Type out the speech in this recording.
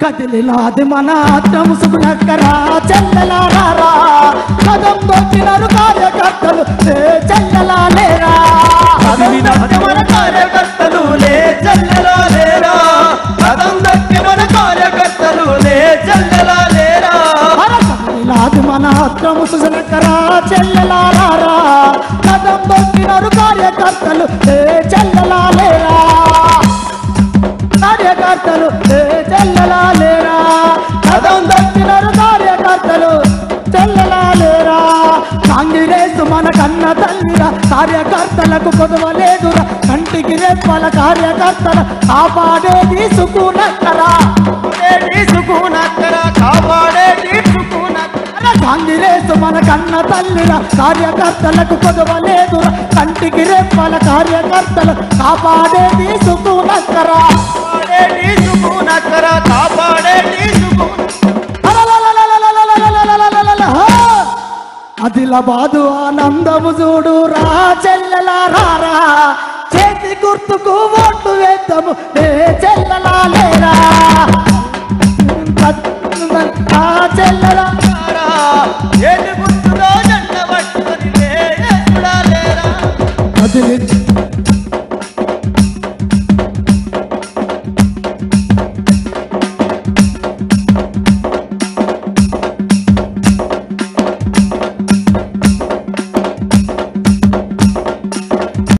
కదిలినాది మన ముసుగునక్కరా చెల్లెలారా కదం దొక్కినారు కార్యకర్తలు చెల్లెలాలేరా కదిలినాది మన కార్యకర్తలు చెల్లెలాలేరా కదం దొక్కి మన కార్యకర్తలు చెల్లెలాలేరా కదిలినాది మన ముసుగునక్కరా చెల్లెలారా కదం దొక్కినారు కార్యకర్తలు చెల్లెలాలేరా కార్యకర్తలు చెల్లెలాలేరా కదం దక్కినారు కార్యకర్తలు చెల్లెలాలేరా కాంగ్రెస్ మన కన్న తల్లిరా కార్యకర్తలకు పొదవలేదురా కంటికి రెప్పల కార్యకర్తల కాపాడేది సుకునక్కరా కాపాడేది సుకునక్కరా కాంగ్రెస్ మన కన్న తల్లిరా కార్యకర్తలకు పొదవలేదురా కంటికి రెప్పల కార్యకర్తలు కాపాడేది సుకునక్కరా ఆదిలాబాదు ఆనందము చూడు రా చెల్లెలారా చేతి గుర్తుకు ఓటు వేద్దాము చెల్లెలాలేరా చెల్లెల